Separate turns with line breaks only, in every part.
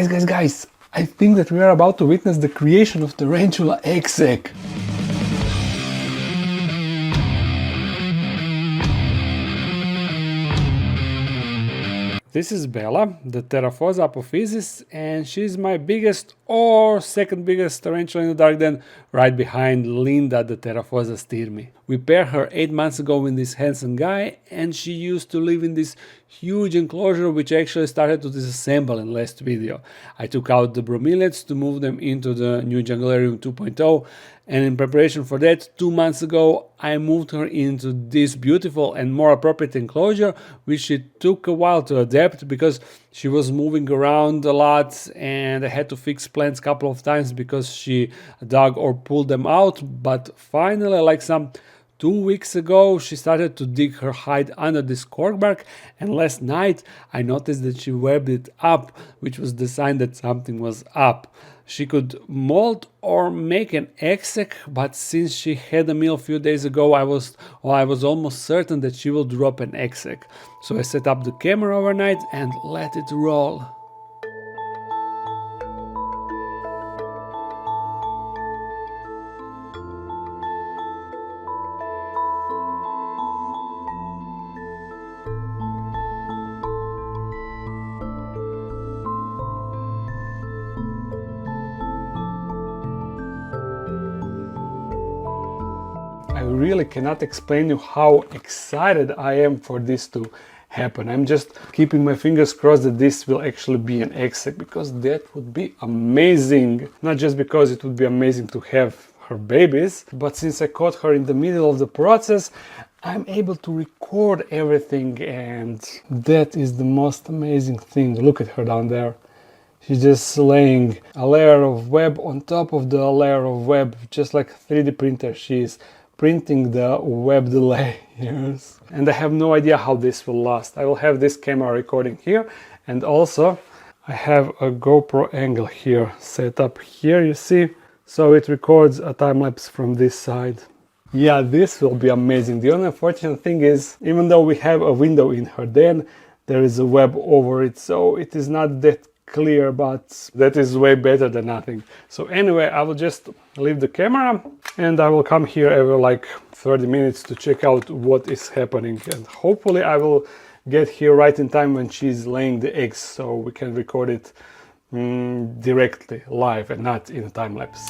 Guys, I think that we are about to witness the creation of Tarantula eggsac. This is Bella, the theraphosa apophysis, and she's my biggest or second biggest tarantula in the dark, then right behind Linda, the theraphosa styrmi. We paired her 8 months ago with this handsome guy, and she used to live in this huge enclosure which actually started to disassemble in last video. I took out the bromeliads to move them into the new Junglarium 2.0, and in preparation for that, 2 months ago I moved her into this beautiful and more appropriate enclosure, which it took a while to adapt because she was moving around a lot and I had to fix plants a couple of times because she dug or pulled them out. But finally, like some 2 weeks ago, she started to dig her hide under this cork bark, and last night I noticed that she webbed it up, which was the sign that something was up. She could mold or make an eggsac, but since she had a meal a few days ago, I was almost certain that she will drop an eggsac. So I set up the camera overnight and let it roll. I really cannot explain you how excited I am for this to happen. I'm just keeping my fingers crossed that this will actually be an eggsac, because that would be amazing. Not just because it would be amazing to have her babies, but since I caught her in the middle of the process, I'm able to record everything, and that is the most amazing thing. Look at her down there. She's just laying a layer of web on top of the layer of web, just like a 3D printer. She's printing the webbed layers. And I have no idea how this will last. I will have this camera recording here, and also I have a GoPro angle here set up here, you see, so it records a time-lapse from this side. Yeah, this will be amazing. The only unfortunate thing is, even though we have a window in her den, there is a web over it, so it is not that clear, but that is way better than nothing. So anyway, I will just leave the camera and I will come here every like 30 minutes to check out what is happening, and hopefully I will get here right in time when she's laying the eggs, so we can record it directly live and not in a time lapse.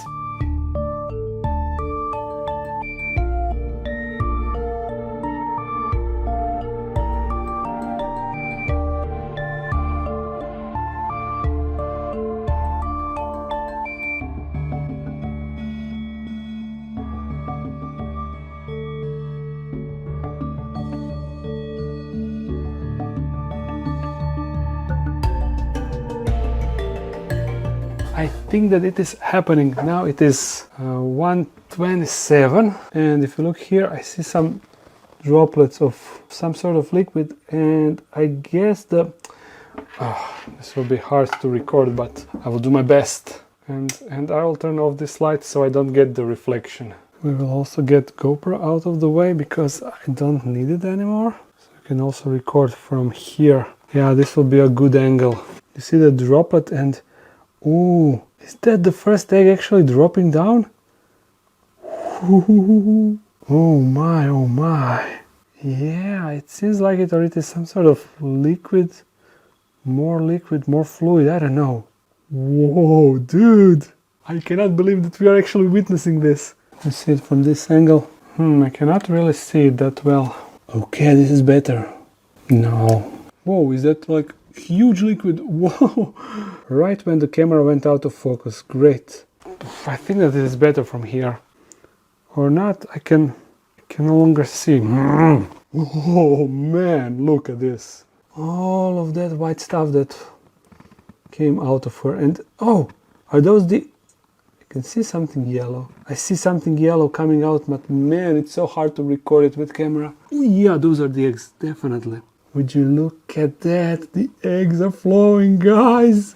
I think that it is happening now. It is 1:27, and if you look here, I see some droplets of some sort of liquid, and I guess this will be hard to record, but I will do my best, and I will turn off this light so I don't get the reflection. We will also get GoPro out of the way because I don't need it anymore, so you can also record from here. Yeah, this will be a good angle. You see the droplet, and ooh, is that the first egg actually dropping down? Ooh, oh my, oh my. Yeah, it seems like it, or it is some sort of liquid, more fluid, I don't know. Whoa, dude, I cannot believe that we are actually witnessing this. Let's see it from this angle. I cannot really see it that well. Okay, this is better. No. Whoa, is that like huge liquid? Whoa, right when the camera went out of focus. Great. I think that it is better from here, or not. I can no longer see. Oh man, look at this, all of that white stuff that came out of her. And oh, are those the, I can see something yellow. I see something yellow coming out, but man, it's so hard to record it with camera. Yeah, those are the eggs, definitely. Would you look at that? The eggs are flowing, guys.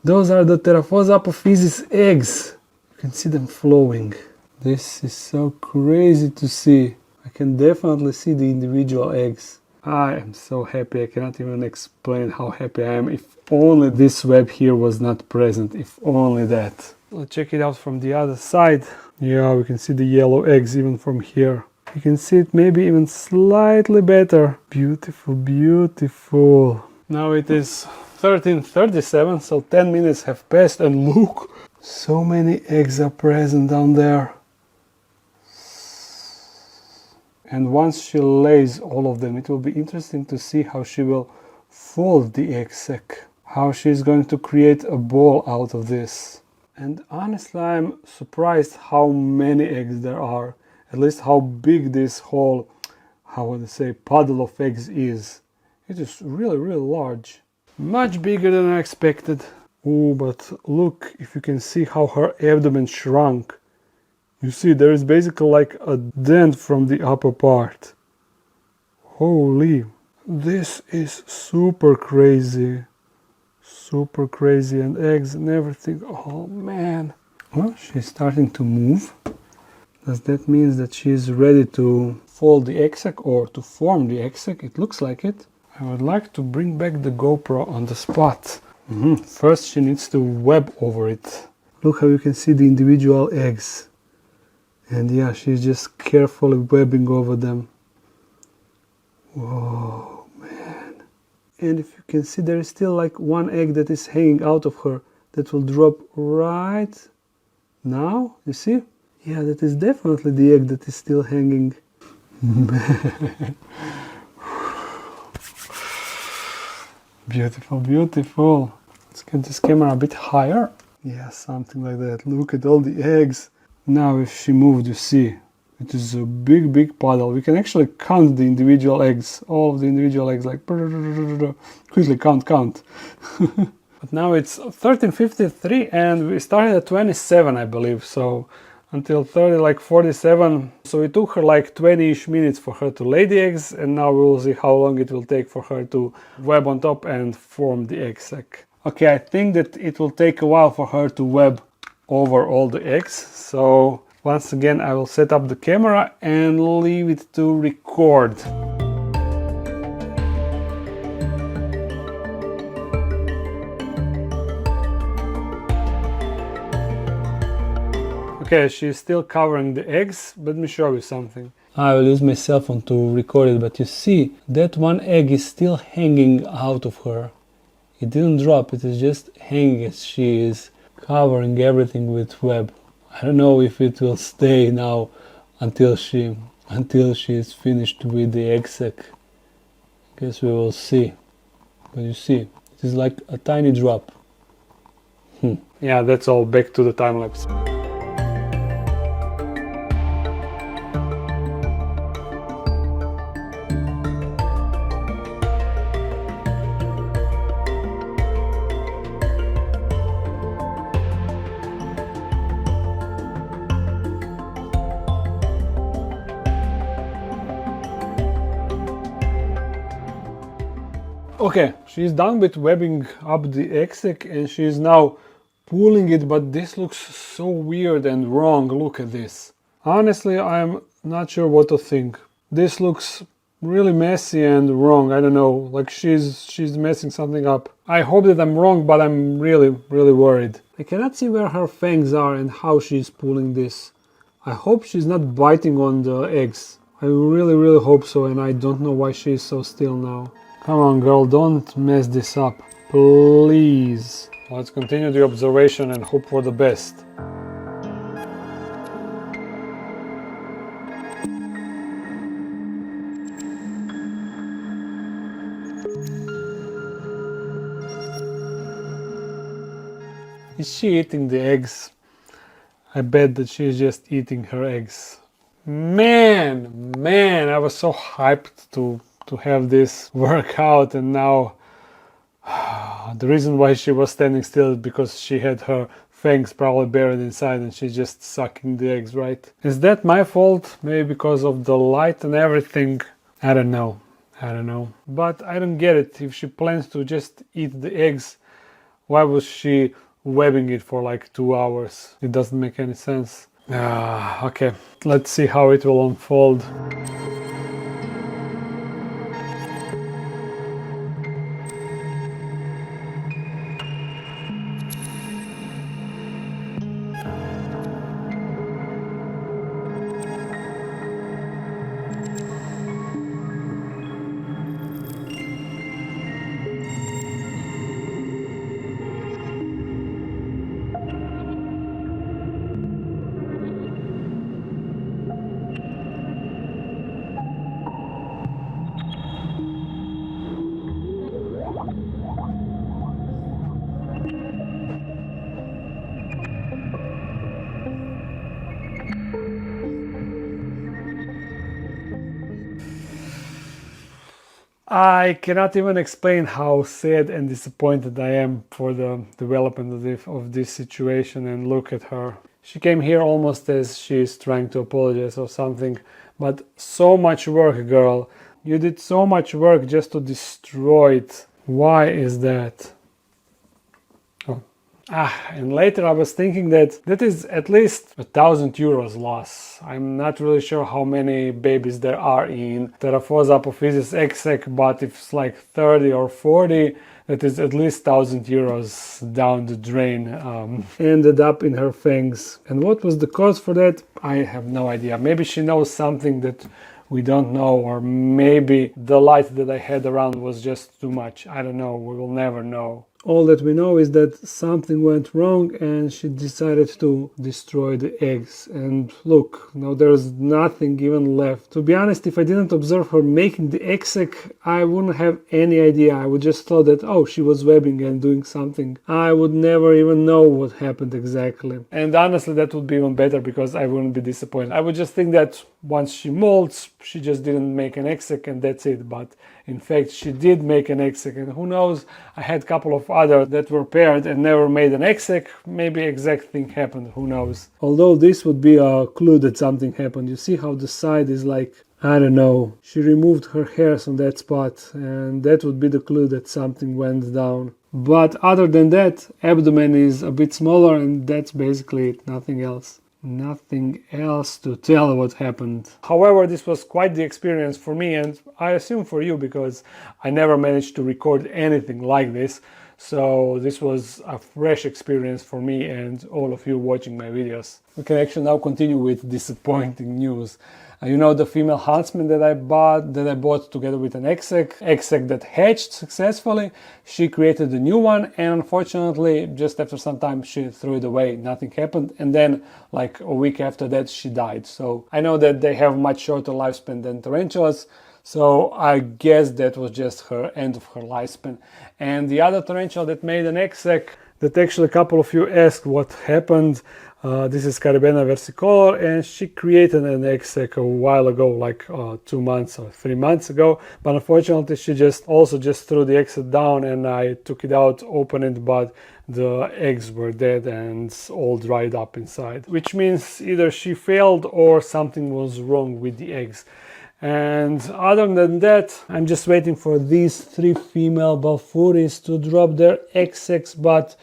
Those are the theraphosa apophysis eggs. You can see them flowing. This is so crazy to see. I can definitely see the individual eggs. I am so happy, I cannot even explain how happy I am. If only this web here was not present, if only that. Let's check it out from the other side. Yeah, we can see the yellow eggs even from here. You can see it maybe even slightly better. Beautiful, beautiful. Now it is 13:37, so 10 minutes have passed, and look, so many eggs are present down there. And once she lays all of them, it will be interesting to see how she will fold the egg sac, how she's going to create a ball out of this. And honestly, I'm surprised how many eggs there are, at least how big this whole, how would I say, puddle of eggs is. It is really, really large. Much bigger than I expected. Oh, but look, if you can see how her abdomen shrunk. You see, there is basically like a dent from the upper part. Holy, this is super crazy. Super crazy, and eggs and everything. Oh man. Well, she's starting to move. Does that mean that she's ready to fold the egg sac or to form the egg sac? It looks like it. I would like to bring back the GoPro on the spot. First she needs to web over it. Look how you can see the individual eggs. And yeah, she's just carefully webbing over them. Whoa, man. And if you can see, there is still like one egg that is hanging out of her that will drop right now. You see? Yeah, that is definitely the egg that is still hanging. Beautiful, beautiful. Let's get this camera a bit higher. Yeah, something like that. Look at all the eggs. Now if she moved, you see, it is a big, big puddle. We can actually count the individual eggs, all of the individual eggs, like quickly count. But now it's 13:53 and we started at 27, I believe, so until 30, like 47. So it took her like 20-ish minutes for her to lay the eggs, and now we will see how long it will take for her to web on top and form the egg sac. Okay, I think that it will take a while for her to web over all the eggs, so once again I will set up the camera and leave it to record. Okay, she's still covering the eggs, but let me show you something. I will use my cell phone to record it, but you see that one egg is still hanging out of her. It didn't drop, it is just hanging as she is covering everything with web. I don't know if it will stay now until she is finished with the egg sac. Guess we will see. But you see, it is like a tiny drop. Yeah, that's all. Back to the time lapse. Okay, she's done with webbing up the egg sac and she's now pulling it, but this looks so weird and wrong. Look at this. Honestly, I'm not sure what to think. This looks really messy and wrong. I don't know, like she's messing something up. I hope that I'm wrong, but I'm really worried. I cannot see where her fangs are and how she's pulling this. I hope she's not biting on the eggs. I really hope so, and I don't know why she's so still now. Come on, girl, don't mess this up, please. Let's continue the observation and hope for the best. Is she eating the eggs? I bet that she's just eating her eggs. Man, I was so hyped to have this work out, and now the reason why she was standing still is because she had her fangs probably buried inside and she's just sucking the eggs, right? Is that my fault? Maybe because of the light and everything? I don't know. But I don't get it. If she plans to just eat the eggs, why was she webbing it for like 2 hours? It doesn't make any sense. Okay, let's see how it will unfold. I cannot even explain how sad and disappointed I am for the development of this situation. And look at her. She came here almost as she's trying to apologize or something. But so much work, girl. You did so much work just to destroy it. Why is that? And later I was thinking that is at least €1,000 loss. I'm not really sure how many babies there are in theraphosa, apophysis, eggsac, but if it's like 30 or 40, that is at least €1,000 down the drain, ended up in her fangs. And what was the cause for that? I have no idea. Maybe she knows something that we don't know, or maybe the light that I had around was just too much. I don't know. We will never know. All that we know is that something went wrong and she decided to destroy the eggs. And look, now there's nothing even left. To be honest, if I didn't observe her making the eggsac, I wouldn't have any idea. I would just thought that, oh, she was webbing and doing something. I would never even know what happened exactly. And honestly, that would be even better because I wouldn't be disappointed. I would just think that once she molts, she just didn't make an eggsac and that's it. But in fact, she did make an eggsac, and who knows, I had a couple of other that were paired and never made an eggsac. Maybe exact thing happened, who knows. Although this would be a clue that something happened. You see how the side is like, I don't know, she removed her hairs on that spot, and that would be the clue that something went down. But other than that, abdomen is a bit smaller, and that's basically it, nothing else. Nothing else to tell what happened. However, this was quite the experience for me, and I assume for you, because I never managed to record anything like this. So this was a fresh experience for me and all of you watching my videos. We can actually now continue with disappointing news. You know the female huntsman that I bought together with an eggsac that hatched successfully. She created a new one, and unfortunately just after some time she threw it away. Nothing happened, and then like a week after that she died. So I know that they have much shorter lifespan than tarantulas, so I guess that was just her end of her lifespan. And the other tarantula that made an eggsac, that actually a couple of you asked what happened. This is Caribena versicolor, and she created an eggsac a while ago, like 2 months or 3 months ago. But unfortunately, she just threw the eggsac down, and I took it out, opened it, but the eggs were dead and all dried up inside. Which means either she failed or something was wrong with the eggs. And other than that, I'm just waiting for these 3 female Balfouris to drop their eggsacs, but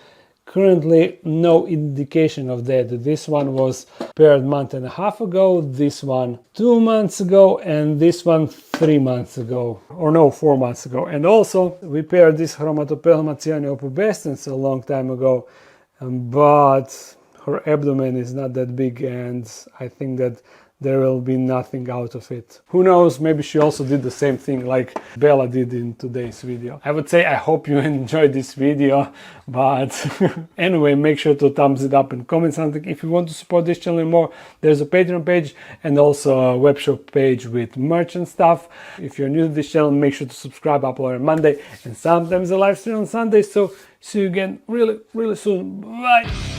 currently no indication of that. This one was paired a month and a half ago, this one 2 months ago, and this one 3 months ago, or no, 4 months ago. And also we paired this Chromatopelma cyanopubescens a long time ago, but her abdomen is not that big, and I think that there will be nothing out of it. Who knows, maybe she also did the same thing like Bella did in today's video. I would say I hope you enjoyed this video, but anyway, make sure to thumbs it up and comment something. If you want to support this channel more, there's a Patreon page and also a webshop page with merch and stuff. If you're new to this channel, make sure to subscribe. Upload on Monday and sometimes a live stream on Sunday. So see you again really soon. Bye!